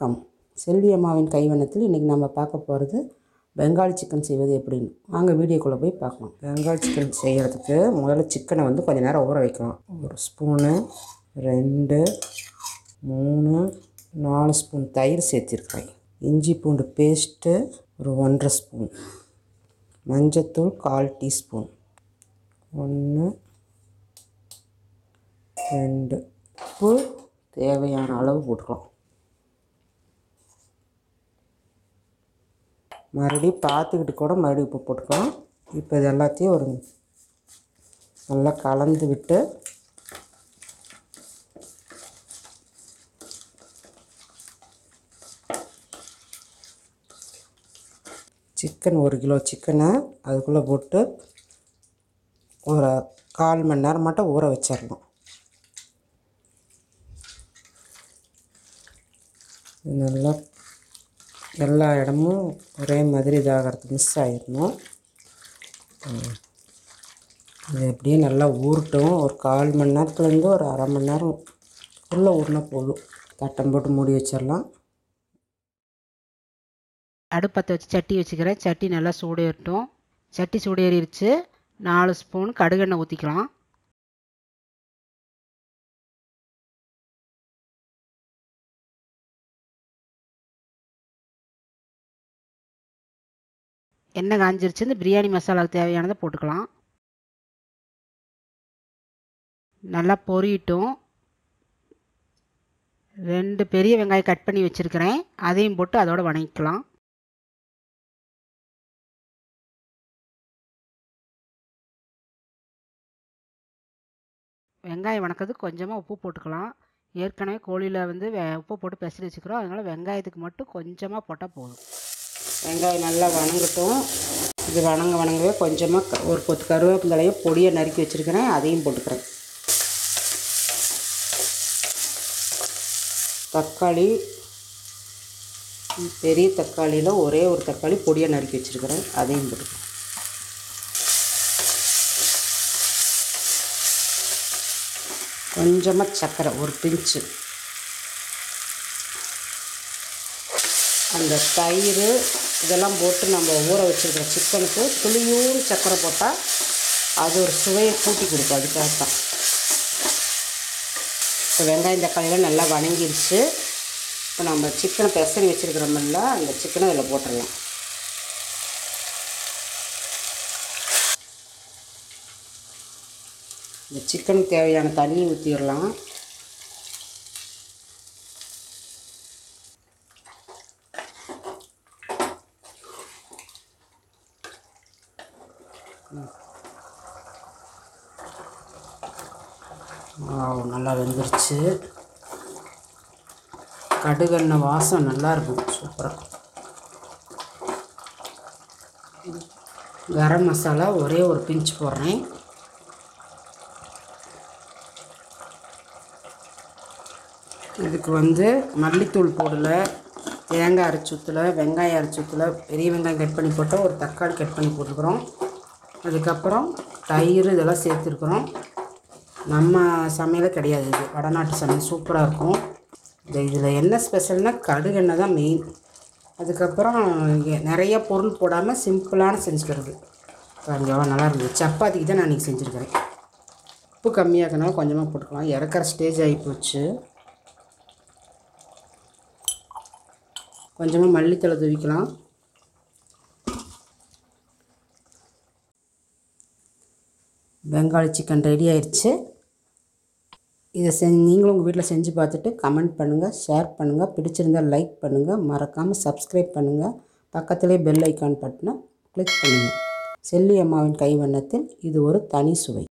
வணக்கம். செல்வி அம்மாவின் கைவண்ணத்தில் இன்றைக்கி நம்ம பார்க்க போகிறது பெங்காலி சிக்கன் செய்வது எப்படின்னு. வாங்க வீடியோக்குள்ளே போய் பார்க்கலாம். பெங்காலி சிக்கன் செய்கிறதுக்கு முதல்ல சிக்கனை கொஞ்சம் நேரம் ஊற வைக்கலாம். 1 ஸ்பூனு 2 3 4 ஸ்பூன் தயிர் சேர்த்திருக்கிறேன். இஞ்சி பூண்டு பேஸ்ட்டு ஒரு 1½ ஸ்பூன், மஞ்சத்தூள் 1/4 டீஸ்பூன், 1 2 உப்பு தேவையான அளவு போட்டுக்கலாம். மறுபடியும் பார்த்துக்கிட்டு கூட மறுபடியும் உப்பு போட்டுக்கலாம். இப்போ இது எல்லாத்தையும் நல்லா கலந்து விட்டு சிக்கன் 1 கிலோ சிக்கனை அதுக்குள்ளே போட்டு ஒரு 1/4 மணி நேரம் மட்டும் ஊற வச்சிடணும். நல்லா எல்லா இடமும் ஒரே மாதிரி இதாகிறது மிஸ் ஆகிடணும். இது எப்படியே நல்லா ஊறட்டும். ஒரு 1/4 மணி நேரத்துலேருந்து ஒரு 1/2 மணி நேரம் உள்ளே ஊறினா போதும். தட்டம் போட்டு மூடி வச்சிடலாம். அடுப்பத்தை வச்சு சட்டி வச்சுக்கிறேன். சட்டி நல்லா சூடேறட்டும். சட்டி சூடேறிடுச்சு. 4 ஸ்பூன் கடுகெண்ணெய் ஊற்றிக்கலாம். எண்ணெய் காஞ்சிருச்சு. இந்த பிரியாணி மசாலாவுக்கு தேவையானதை போட்டுக்கலாம். நல்லா பொரியட்டும். 2 பெரிய வெங்காயம் கட் பண்ணி வச்சுருக்கிறேன். அதையும் போட்டு அதோடு வணங்கிக்கலாம். வெங்காயம் வணக்கிறதுக்கு கொஞ்சமாக உப்பு போட்டுக்கலாம். ஏற்கனவே கோழியில் உப்பு போட்டு பெசரி வச்சுக்கிறோம். அதனால் வெங்காயத்துக்கு மட்டும் கொஞ்சமாக போட்டால் போதும். வெங்காயம் நல்லா வணங்கட்டும். இது வணங்கவே கொஞ்சமாக ஒரு கொத்து கருவேப்பிலையை பொடியை நறுக்கி வச்சுருக்கிறேன். அதையும் போட்டுக்கிறேன். தக்காளி, பெரிய தக்காளியில் ஒரே ஒரு தக்காளி பொடியை நறுக்கி வச்சுருக்கிறேன். அதையும் போட்டுக்கிறேன். கொஞ்சமாக சர்க்கரை, ஒரு பிஞ்சு. அந்த தயிர் இதெல்லாம் போட்டு நம்ம ஊற வச்சுருக்கிற சிக்கனுக்கு துளியூர் சர்க்கரை போட்டால் அது ஒரு சுவையை கூட்டி கொடுக்கும். அதுக்காகத்தான். இப்போ வெங்காயம் தக்காளியெல்லாம் நல்லா வணங்கிடுச்சு. இப்போ நம்ம சிக்கனை பெசரி வச்சுருக்கிறோமில்ல, அந்த சிக்கனை அதில் போட்டுடலாம். இந்த சிக்கனுக்கு தேவையான தண்ணி ஊற்றிடலாம். நல்லா வெந்துருச்சு. கடுகெண்ணெய் வாசம் நல்லா இருக்கும். சூப்பராக. கரம் மசாலா ஒரே ஒரு பிஞ்ச் போடுறேன். இதுக்கு மல்லித்தூள் போடலை, தேங்காய் அரைச்சி ஊற்றலை, வெங்காயம் அரைச்சி ஊற்றலை. பெரிய வெங்காயம் கட் பண்ணி போட்டால் ஒரு தக்காளி கட் பண்ணி போட்டுக்கிறோம். அதுக்கப்புறம் தயிர் இதெல்லாம் சேர்த்துருக்குறோம். நம்ம சமையலே கிடையாது, இது வடநாட்டு சமையல். சூப்பராக இருக்கும். இதில் என்ன ஸ்பெஷல்னால் கடுகெண்ணெய் தான் மெயின். அதுக்கப்புறம் நிறைய பொருள் போடாமல் சிம்பிளான செஞ்சுக்கிறது. கொஞ்சம் நல்லா இருக்குது. சப்பாத்திக்கு தான் நான் இன்றைக்கி செஞ்சுருக்கிறேன். உப்பு கம்மியாக இருக்கனால கொஞ்சமாக போட்டுக்கலாம். இறக்குற ஸ்டேஜ் ஆகி போச்சு. கொஞ்சமாக மல்லித்தழை தூவிக்கலாம். பெங்காலி சிக்கன் ரெடி ஆயிடுச்சு. இதை நீங்களும் உங்கள் வீட்டில் செஞ்சு பார்த்துட்டு கமெண்ட் பண்ணுங்கள், ஷேர் பண்ணுங்கள். பிடிச்சிருந்தால் லைக் பண்ணுங்கள். மறக்காமல் சப்ஸ்கிரைப் பண்ணுங்கள். பக்கத்துலேயே பெல் ஐக்கான் பட்டனை கிளிக் பண்ணுங்கள். செல்வி அம்மாவின் கைவண்ணத்தில் இது ஒரு தனி சுவை.